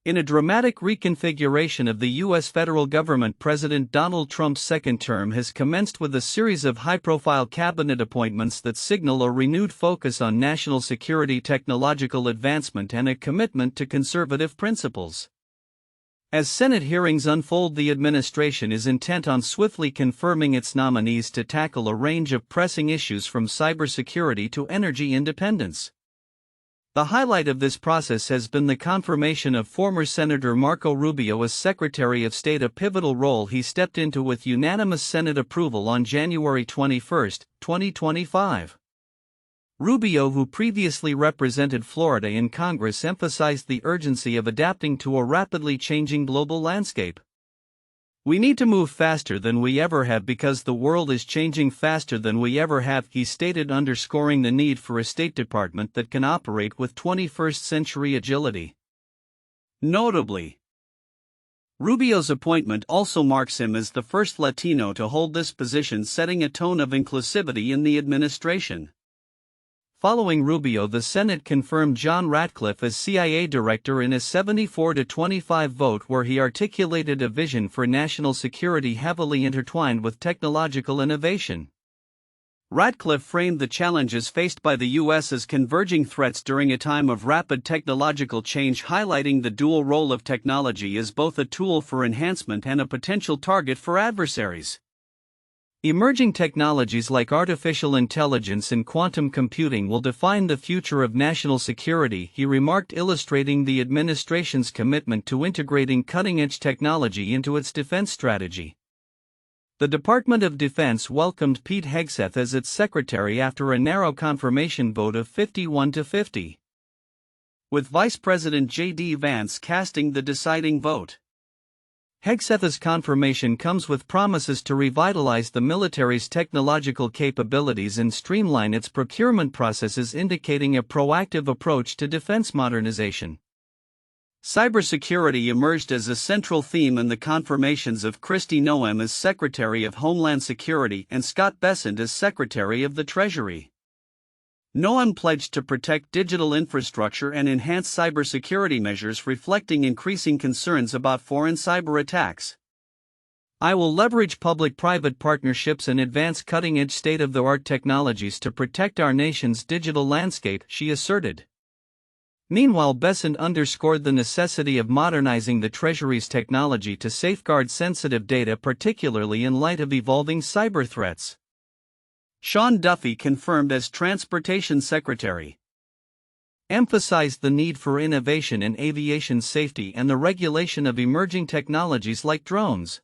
In a dramatic reconfiguration of the U.S. federal government, President Donald Trump's second term has commenced with a series of high-profile cabinet appointments that signal a renewed focus on national security, technological advancement, and a commitment to conservative principles. As Senate hearings unfold, the administration is intent on swiftly confirming its nominees to tackle a range of pressing issues from cybersecurity to energy independence. The highlight of this process has been the confirmation of former Senator Marco Rubio as Secretary of State, a pivotal role he stepped into with unanimous Senate approval on January 21, 2025. Rubio, who previously represented Florida in Congress, emphasized the urgency of adapting to a rapidly changing global landscape. "We need to move faster than we ever have because the world is changing faster than we ever have," he stated, underscoring the need for a State Department that can operate with 21st century agility. Notably, Rubio's appointment also marks him as the first Latino to hold this position, setting a tone of inclusivity in the administration. Following Rubio, the Senate confirmed John Ratcliffe as CIA Director in a 74-25 vote, where he articulated a vision for national security heavily intertwined with technological innovation. Ratcliffe framed the challenges faced by the U.S. as converging threats during a time of rapid technological change, highlighting the dual role of technology as both a tool for enhancement and a potential target for adversaries. Emerging technologies like artificial intelligence and quantum computing will define the future of national security, he remarked, illustrating the administration's commitment to integrating cutting-edge technology into its defense strategy. The Department of Defense welcomed Pete Hegseth as its secretary after a narrow confirmation vote of 51-50, with Vice President J.D. Vance casting the deciding vote. Hegseth's confirmation comes with promises to revitalize the military's technological capabilities and streamline its procurement processes, indicating a proactive approach to defense modernization. Cybersecurity emerged as a central theme in the confirmations of Kristi Noem as Secretary of Homeland Security and Scott Bessent as Secretary of the Treasury. Noem pledged to protect digital infrastructure and enhance cybersecurity measures, reflecting increasing concerns about foreign cyber attacks. "I will leverage public-private partnerships and advance cutting-edge state-of-the-art technologies to protect our nation's digital landscape," she asserted. Meanwhile, Bessent underscored the necessity of modernizing the Treasury's technology to safeguard sensitive data, particularly in light of evolving cyber threats. Sean Duffy, confirmed as Transportation Secretary, emphasized the need for innovation in aviation safety and the regulation of emerging technologies like drones.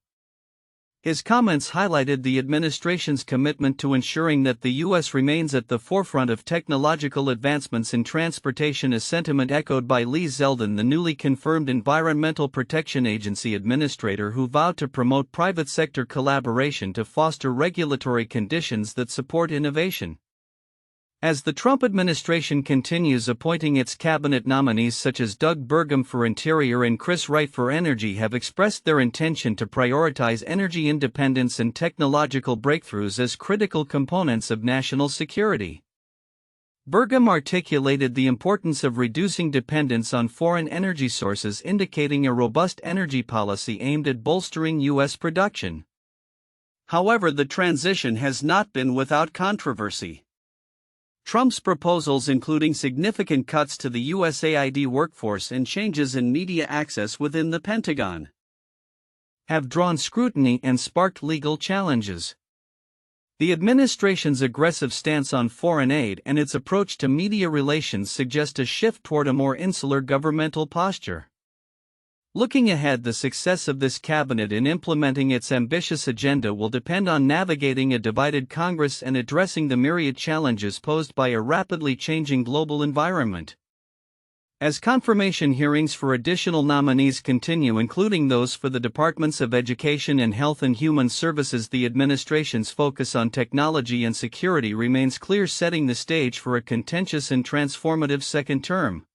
His comments highlighted the administration's commitment to ensuring that the U.S. remains at the forefront of technological advancements in transportation, a sentiment echoed by Lee Zeldin, the newly confirmed Environmental Protection Agency administrator, who vowed to promote private sector collaboration to foster regulatory conditions that support innovation. As the Trump administration continues appointing its cabinet, nominees such as Doug Burgum for Interior and Chris Wright for Energy have expressed their intention to prioritize energy independence and technological breakthroughs as critical components of national security. Burgum articulated the importance of reducing dependence on foreign energy sources, indicating a robust energy policy aimed at bolstering U.S. production. However, the transition has not been without controversy. Trump's proposals, including significant cuts to the USAID workforce and changes in media access within the Pentagon, have drawn scrutiny and sparked legal challenges. The administration's aggressive stance on foreign aid and its approach to media relations suggest a shift toward a more insular governmental posture. Looking ahead, the success of this cabinet in implementing its ambitious agenda will depend on navigating a divided Congress and addressing the myriad challenges posed by a rapidly changing global environment. As confirmation hearings for additional nominees continue, including those for the Departments of Education and Health and Human Services, the administration's focus on technology and security remains clear, setting the stage for a contentious and transformative second term.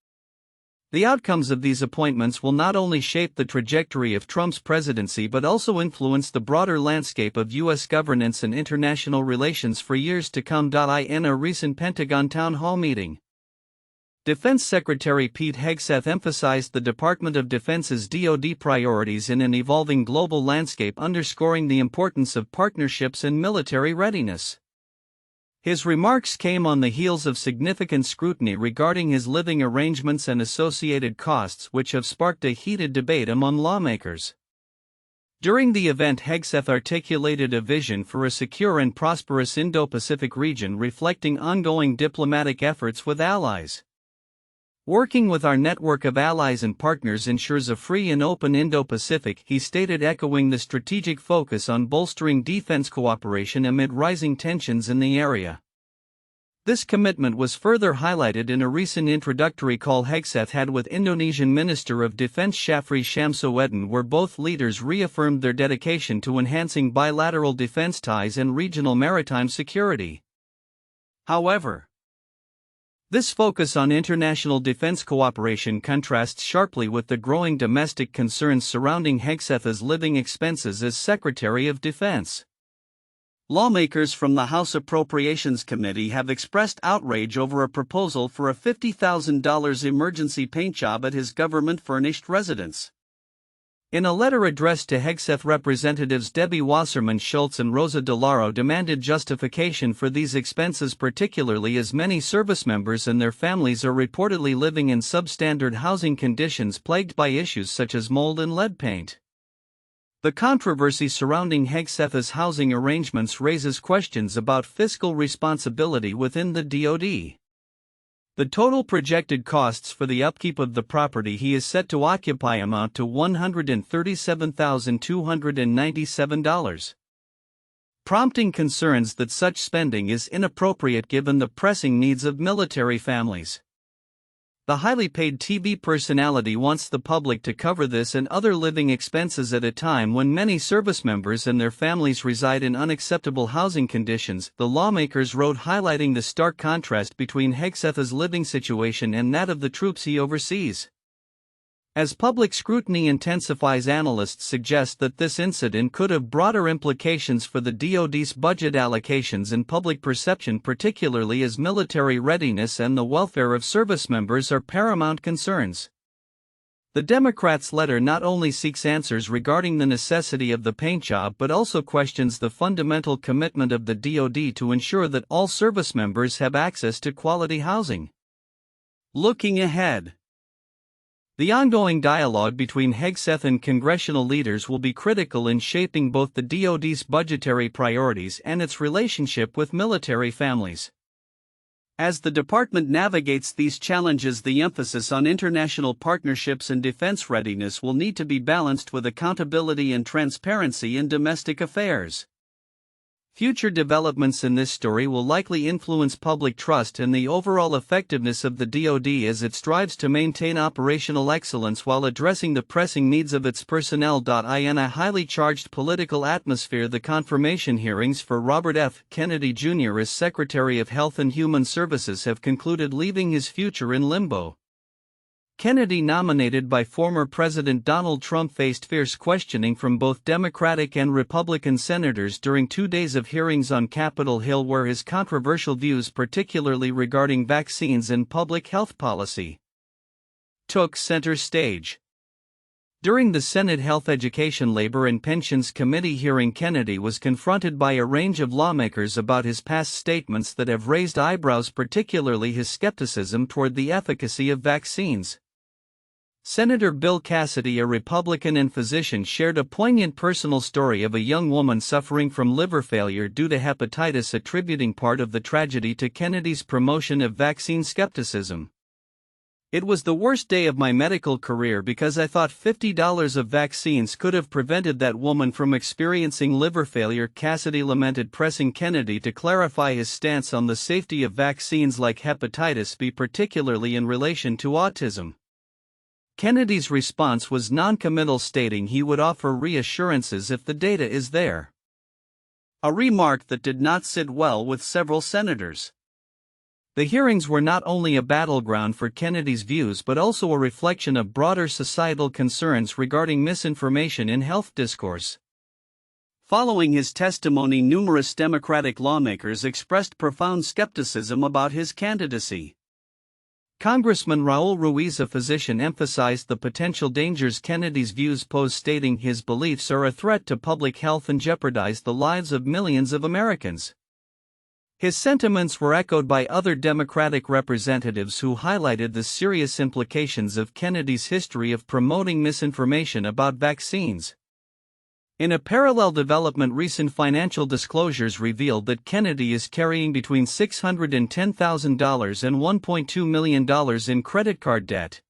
The outcomes of these appointments will not only shape the trajectory of Trump's presidency but also influence the broader landscape of U.S. governance and international relations for years to come. In a recent Pentagon town hall meeting, Defense Secretary Pete Hegseth emphasized the Department of Defense's DoD priorities in an evolving global landscape, underscoring the importance of partnerships and military readiness. His remarks came on the heels of significant scrutiny regarding his living arrangements and associated costs, which have sparked a heated debate among lawmakers. During the event, Hegseth articulated a vision for a secure and prosperous Indo-Pacific region, reflecting ongoing diplomatic efforts with allies. "Working with our network of allies and partners ensures a free and open Indo-Pacific," he stated, echoing the strategic focus on bolstering defense cooperation amid rising tensions in the area. This commitment was further highlighted in a recent introductory call Hegseth had with Indonesian Minister of Defense Syafri Shamsuddin, where both leaders reaffirmed their dedication to enhancing bilateral defense ties and regional maritime security. However, this focus on international defense cooperation contrasts sharply with the growing domestic concerns surrounding Hegseth's living expenses as Secretary of Defense. Lawmakers from the House Appropriations Committee have expressed outrage over a proposal for a $50,000 emergency paint job at his government-furnished residence. In a letter addressed to Hegseth, Representatives Debbie Wasserman Schultz and Rosa DeLauro demanded justification for these expenses, particularly as many service members and their families are reportedly living in substandard housing conditions plagued by issues such as mold and lead paint. The controversy surrounding Hegseth's housing arrangements raises questions about fiscal responsibility within the DoD. The total projected costs for the upkeep of the property he is set to occupy amount to $137,297, prompting concerns that such spending is inappropriate given the pressing needs of military families. The highly paid TV personality wants the public to cover this and other living expenses at a time when many service members and their families reside in unacceptable housing conditions, the lawmakers wrote, highlighting the stark contrast between Hegseth's living situation and that of the troops he oversees. As public scrutiny intensifies, analysts suggest that this incident could have broader implications for the DoD's budget allocations and public perception, particularly as military readiness and the welfare of service members are paramount concerns. The Democrats' letter not only seeks answers regarding the necessity of the paint job but also questions the fundamental commitment of the DoD to ensure that all service members have access to quality housing. Looking ahead, the ongoing dialogue between Hegseth and congressional leaders will be critical in shaping both the DoD's budgetary priorities and its relationship with military families. As the department navigates these challenges, the emphasis on international partnerships and defense readiness will need to be balanced with accountability and transparency in domestic affairs. Future developments in this story will likely influence public trust and the overall effectiveness of the DoD as it strives to maintain operational excellence while addressing the pressing needs of its personnel. In a highly charged political atmosphere, the confirmation hearings for Robert F. Kennedy Jr. as Secretary of Health and Human Services have concluded, leaving his future in limbo. Kennedy, nominated by former President Donald Trump, faced fierce questioning from both Democratic and Republican senators during 2 days of hearings on Capitol Hill, where his controversial views, particularly regarding vaccines and public health policy, took center stage. During the Senate Health, Education, Labor and Pensions Committee hearing, Kennedy was confronted by a range of lawmakers about his past statements that have raised eyebrows, particularly his skepticism toward the efficacy of vaccines. Senator Bill Cassidy, a Republican and physician, shared a poignant personal story of a young woman suffering from liver failure due to hepatitis, attributing part of the tragedy to Kennedy's promotion of vaccine skepticism. "It was the worst day of my medical career because I thought $50 of vaccines could have prevented that woman from experiencing liver failure," Cassidy lamented, pressing Kennedy to clarify his stance on the safety of vaccines like hepatitis B, particularly in relation to autism. Kennedy's response was non-committal, stating he would offer reassurances if the data is there, a remark that did not sit well with several senators. The hearings were not only a battleground for Kennedy's views but also a reflection of broader societal concerns regarding misinformation in health discourse. Following his testimony, numerous Democratic lawmakers expressed profound skepticism about his candidacy. Congressman Raul Ruiz, a physician, emphasized the potential dangers Kennedy's views pose, stating his beliefs are a threat to public health and jeopardize the lives of millions of Americans. His sentiments were echoed by other Democratic representatives who highlighted the serious implications of Kennedy's history of promoting misinformation about vaccines. In a parallel development, recent financial disclosures revealed that Kennedy is carrying between $610,000 and $1.2 million in credit card debt.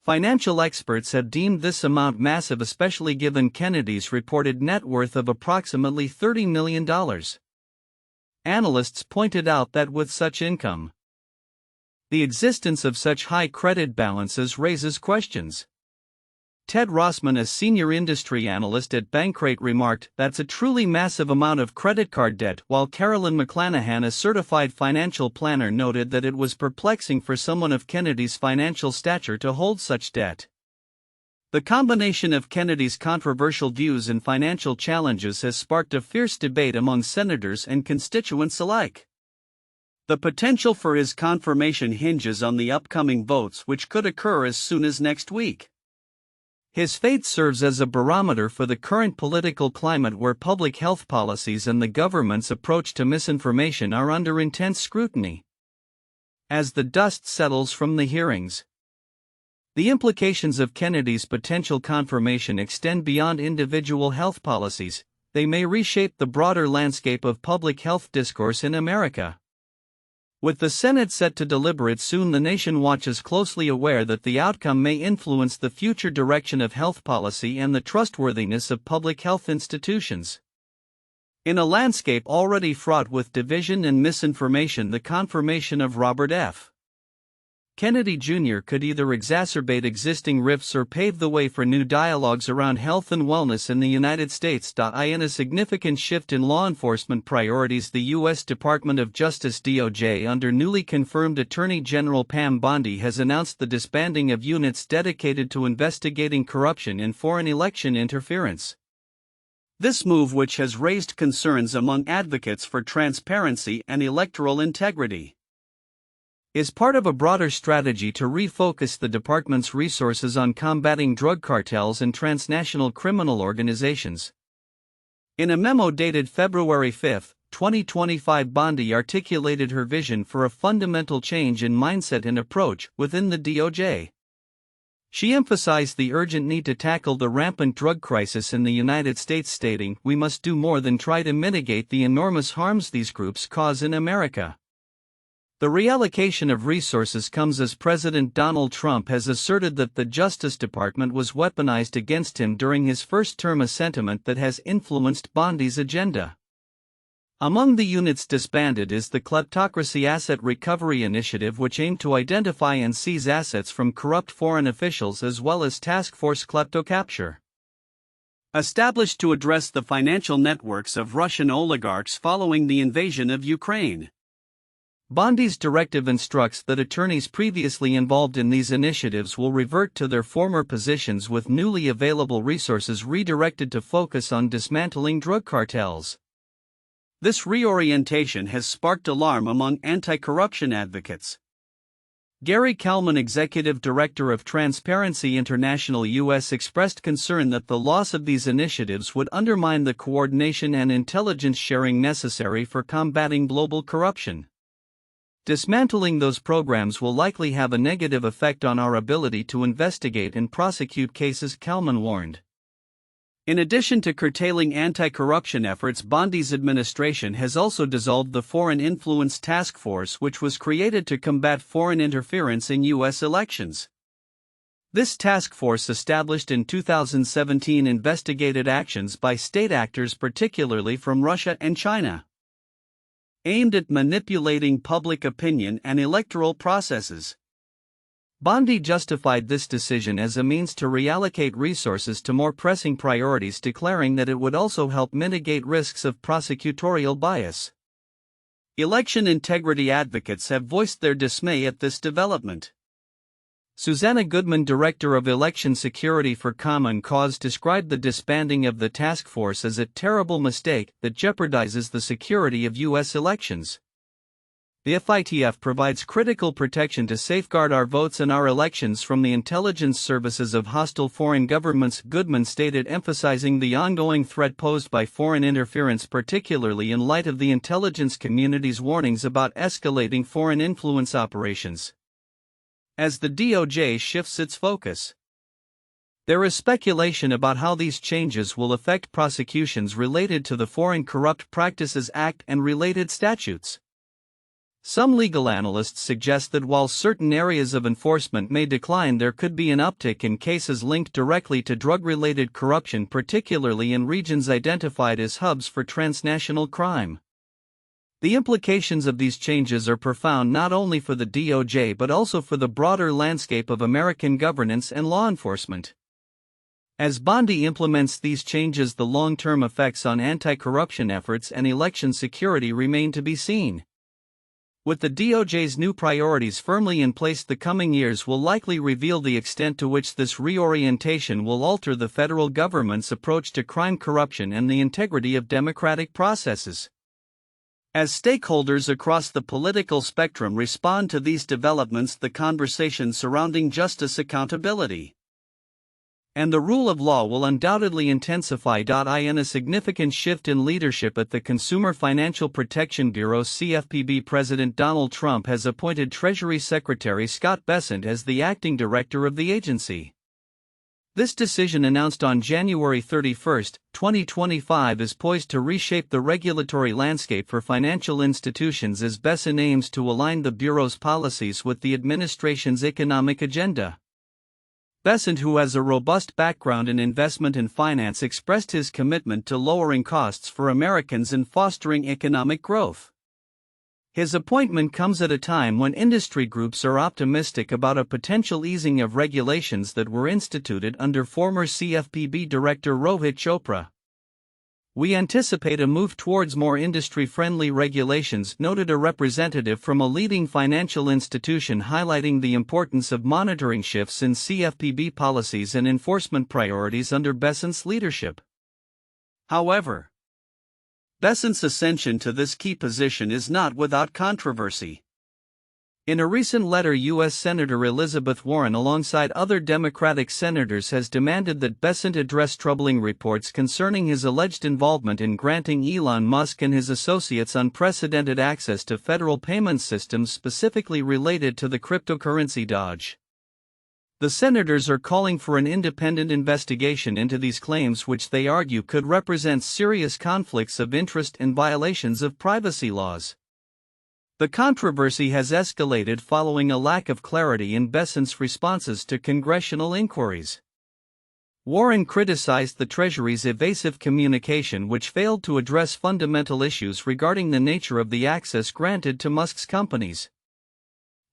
Financial experts have deemed this amount massive, especially given Kennedy's reported net worth of approximately $30 million. Analysts pointed out that with such income, the existence of such high credit balances raises questions. Ted Rossman, a senior industry analyst at Bankrate, remarked, "That's a truly massive amount of credit card debt," while Carolyn McClanahan, a certified financial planner, noted that it was perplexing for someone of Kennedy's financial stature to hold such debt. The combination of Kennedy's controversial views and financial challenges has sparked a fierce debate among senators and constituents alike. The potential for his confirmation hinges on the upcoming votes, which could occur as soon as next week. His fate serves as a barometer for the current political climate, where public health policies and the government's approach to misinformation are under intense scrutiny. As the dust settles from the hearings, the implications of Kennedy's potential confirmation extend beyond individual health policies. They may reshape the broader landscape of public health discourse in America. With the Senate set to deliberate soon, the nation watches closely, aware that the outcome may influence the future direction of health policy and the trustworthiness of public health institutions. In a landscape already fraught with division and misinformation, the confirmation of Robert F. Kennedy Jr. could either exacerbate existing rifts or pave the way for new dialogues around health and wellness in the United States. In a significant shift in law enforcement priorities, the U.S. Department of Justice (DOJ), under newly confirmed Attorney General Pam Bondi, has announced the disbanding of units dedicated to investigating corruption in foreign election interference. This move, which has raised concerns among advocates for transparency and electoral integrity, is part of a broader strategy to refocus the department's resources on combating drug cartels and transnational criminal organizations. In a memo dated February 5, 2025, Bondi articulated her vision for a fundamental change in mindset and approach within the DOJ. She emphasized the urgent need to tackle the rampant drug crisis in the United States, stating, "We must do more than try to mitigate the enormous harms these groups cause in America." The reallocation of resources comes as President Donald Trump has asserted that the Justice Department was weaponized against him during his first term, a sentiment that has influenced Bondi's agenda. Among the units disbanded is the Kleptocracy Asset Recovery Initiative, which aimed to identify and seize assets from corrupt foreign officials, as well as Task Force Kleptocapture, established to address the financial networks of Russian oligarchs following the invasion of Ukraine. Bondi's directive instructs that attorneys previously involved in these initiatives will revert to their former positions, with newly available resources redirected to focus on dismantling drug cartels. This reorientation has sparked alarm among anti-corruption advocates. Gary Kalman, executive director of Transparency International US, expressed concern that the loss of these initiatives would undermine the coordination and intelligence sharing necessary for combating global corruption. Dismantling those programs will likely have a negative effect on our ability to investigate and prosecute cases, Kalman warned. In addition to curtailing anti-corruption efforts, Bondi's administration has also dissolved the Foreign Influence Task Force, which was created to combat foreign interference in U.S. elections. This task force, established in 2017, investigated actions by state actors, particularly from Russia and China, aimed at manipulating public opinion and electoral processes. Bondi justified this decision as a means to reallocate resources to more pressing priorities, declaring that it would also help mitigate risks of prosecutorial bias. Election integrity advocates have voiced their dismay at this development. Susanna Goodman, director of election security for Common Cause, described the disbanding of the task force as a terrible mistake that jeopardizes the security of U.S. elections. The FITF provides critical protection to safeguard our votes and our elections from the intelligence services of hostile foreign governments, Goodman stated, emphasizing the ongoing threat posed by foreign interference, particularly in light of the intelligence community's warnings about escalating foreign influence operations. As the DOJ shifts its focus, there is speculation about how these changes will affect prosecutions related to the Foreign Corrupt Practices Act and related statutes. Some legal analysts suggest that while certain areas of enforcement may decline, there could be an uptick in cases linked directly to drug-related corruption, particularly in regions identified as hubs for transnational crime. The implications of these changes are profound not only for the DOJ but also for the broader landscape of American governance and law enforcement. As Bondi implements these changes, the long-term effects on anti-corruption efforts and election security remain to be seen. With the DOJ's new priorities firmly in place, the coming years will likely reveal the extent to which this reorientation will alter the federal government's approach to crime, corruption, and the integrity of democratic processes. As stakeholders across the political spectrum respond to these developments, the conversation surrounding justice, accountability, and the rule of law will undoubtedly intensify. In a significant shift in leadership at the Consumer Financial Protection Bureau, CFPB, President Donald Trump has appointed Treasury Secretary Scott Bessent as the acting director of the agency. This decision, announced on January 31, 2025, is poised to reshape the regulatory landscape for financial institutions as Bessent aims to align the Bureau's policies with the administration's economic agenda. Bessent, who has a robust background in investment and finance, expressed his commitment to lowering costs for Americans and fostering economic growth. His appointment comes at a time when industry groups are optimistic about a potential easing of regulations that were instituted under former CFPB Director Rohit Chopra. "We anticipate a move towards more industry-friendly regulations," noted a representative from a leading financial institution, highlighting the importance of monitoring shifts in CFPB policies and enforcement priorities under Bessent's leadership. However, Bessent's ascension to this key position is not without controversy. In a recent letter, U.S. Senator Elizabeth Warren, alongside other Democratic senators, has demanded that Bessent address troubling reports concerning his alleged involvement in granting Elon Musk and his associates unprecedented access to federal payment systems specifically related to the cryptocurrency Doge. The senators are calling for an independent investigation into these claims, which they argue could represent serious conflicts of interest and violations of privacy laws. The controversy has escalated following a lack of clarity in Bessent's responses to congressional inquiries. Warren criticized the Treasury's evasive communication, which failed to address fundamental issues regarding the nature of the access granted to Musk's companies.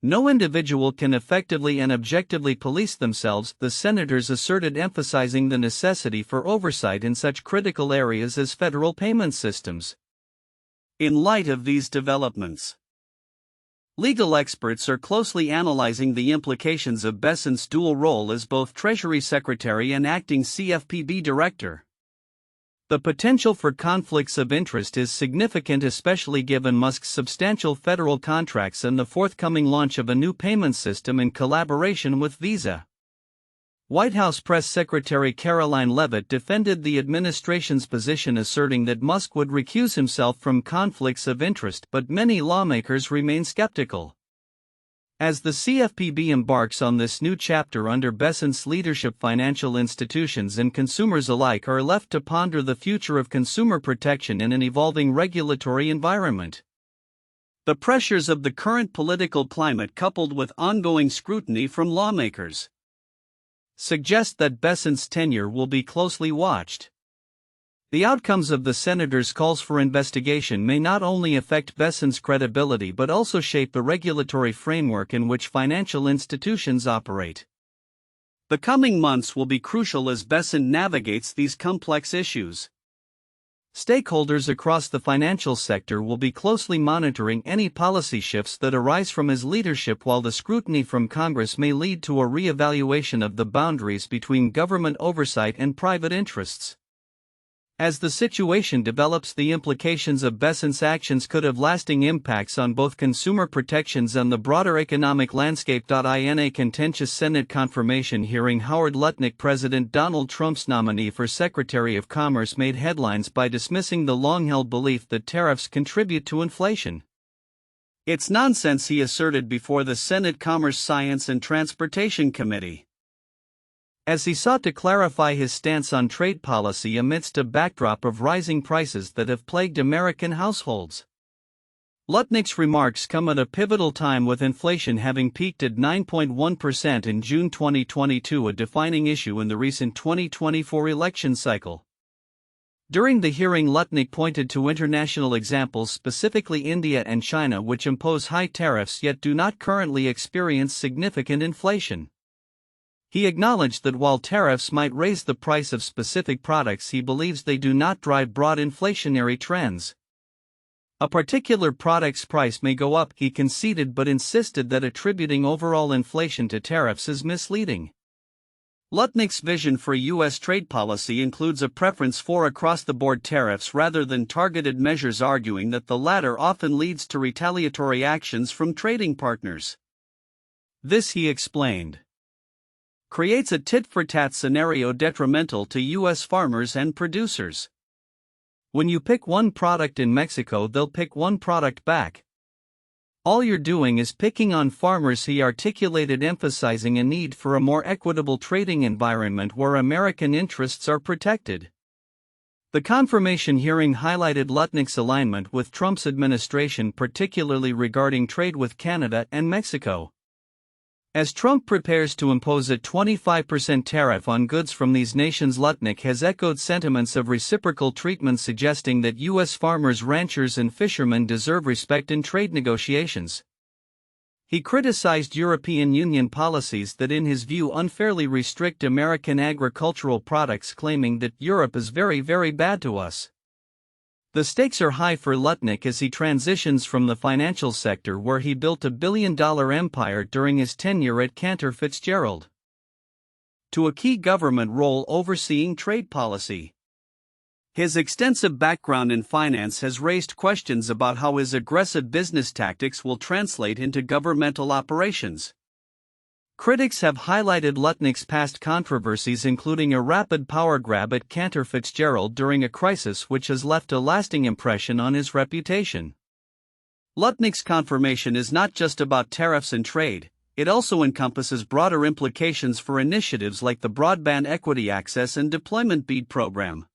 "No individual can effectively and objectively police themselves," the senators asserted, emphasizing the necessity for oversight in such critical areas as federal payment systems. In light of these developments, legal experts are closely analyzing the implications of Bessent's dual role as both Treasury Secretary and acting CFPB Director. The potential for conflicts of interest is significant, especially given Musk's substantial federal contracts and the forthcoming launch of a new payment system in collaboration with Visa. White House Press Secretary Caroline Leavitt defended the administration's position, asserting that Musk would recuse himself from conflicts of interest, but many lawmakers remain skeptical. As the CFPB embarks on this new chapter under Bessent's leadership, financial institutions and consumers alike are left to ponder the future of consumer protection in an evolving regulatory environment. The pressures of the current political climate, coupled with ongoing scrutiny from lawmakers, suggest that Bessent's tenure will be closely watched. The outcomes of the senators' calls for investigation may not only affect Bessent's credibility but also shape the regulatory framework in which financial institutions operate. The coming months will be crucial as Bessent navigates these complex issues. Stakeholders across the financial sector will be closely monitoring any policy shifts that arise from his leadership, while the scrutiny from Congress may lead to a re-evaluation of the boundaries between government oversight and private interests. As the situation develops, the implications of Bessent's actions could have lasting impacts on both consumer protections and the broader economic landscape. In a contentious Senate confirmation hearing, Howard Lutnick, President Donald Trump's nominee for Secretary of Commerce, made headlines by dismissing the long-held belief that tariffs contribute to inflation. "It's nonsense," he asserted before the Senate Commerce, Science and Transportation Committee, as he sought to clarify his stance on trade policy amidst a backdrop of rising prices that have plagued American households. Lutnick's remarks come at a pivotal time, with inflation having peaked at 9.1% in June 2022, a defining issue in the recent 2024 election cycle. During the hearing, Lutnick pointed to international examples, specifically India and China, which impose high tariffs yet do not currently experience significant inflation. He acknowledged that while tariffs might raise the price of specific products, he believes they do not drive broad inflationary trends. A particular product's price may go up, he conceded, but insisted that attributing overall inflation to tariffs is misleading. Lutnick's vision for U.S. trade policy includes a preference for across-the-board tariffs rather than targeted measures, arguing that the latter often leads to retaliatory actions from trading partners. This, he explained, creates a tit-for-tat scenario detrimental to U.S. farmers and producers. When you pick one product in Mexico, they'll pick one product back. All you're doing is picking on farmers, he articulated, emphasizing a need for a more equitable trading environment where American interests are protected. The confirmation hearing highlighted Lutnick's alignment with Trump's administration, particularly regarding trade with Canada and Mexico. As Trump prepares to impose a 25% tariff on goods from these nations, Lutnick has echoed sentiments of reciprocal treatment, suggesting that U.S. farmers, ranchers, and fishermen deserve respect in trade negotiations. He criticized European Union policies that, in his view, unfairly restrict American agricultural products, claiming that Europe is very, very bad to us. The stakes are high for Lutnick as he transitions from the financial sector, where he built a billion-dollar empire during his tenure at Cantor Fitzgerald, to a key government role overseeing trade policy. His extensive background in finance has raised questions about how his aggressive business tactics will translate into governmental operations. Critics have highlighted Lutnick's past controversies, including a rapid power grab at Cantor Fitzgerald during a crisis, which has left a lasting impression on his reputation. Lutnick's confirmation is not just about tariffs and trade, it also encompasses broader implications for initiatives like the Broadband Equity Access and Deployment BEAD program,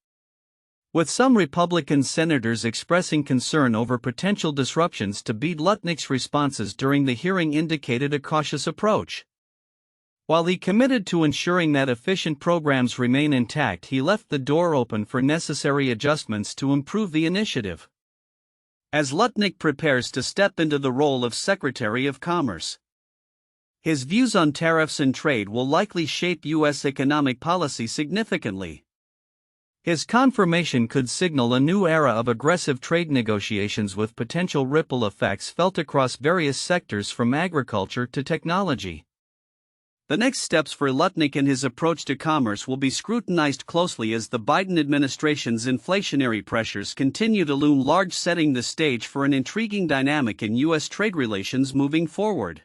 with some Republican senators expressing concern over potential disruptions to BEAD. Lutnick's responses during the hearing indicated a cautious approach. While he committed to ensuring that efficient programs remain intact, he left the door open for necessary adjustments to improve the initiative. As Lutnick prepares to step into the role of Secretary of Commerce, his views on tariffs and trade will likely shape U.S. economic policy significantly. His confirmation could signal a new era of aggressive trade negotiations, with potential ripple effects felt across various sectors from agriculture to technology. The next steps for Lutnick and his approach to commerce will be scrutinized closely as the Biden administration's inflationary pressures continue to loom large, setting the stage for an intriguing dynamic in U.S. trade relations moving forward.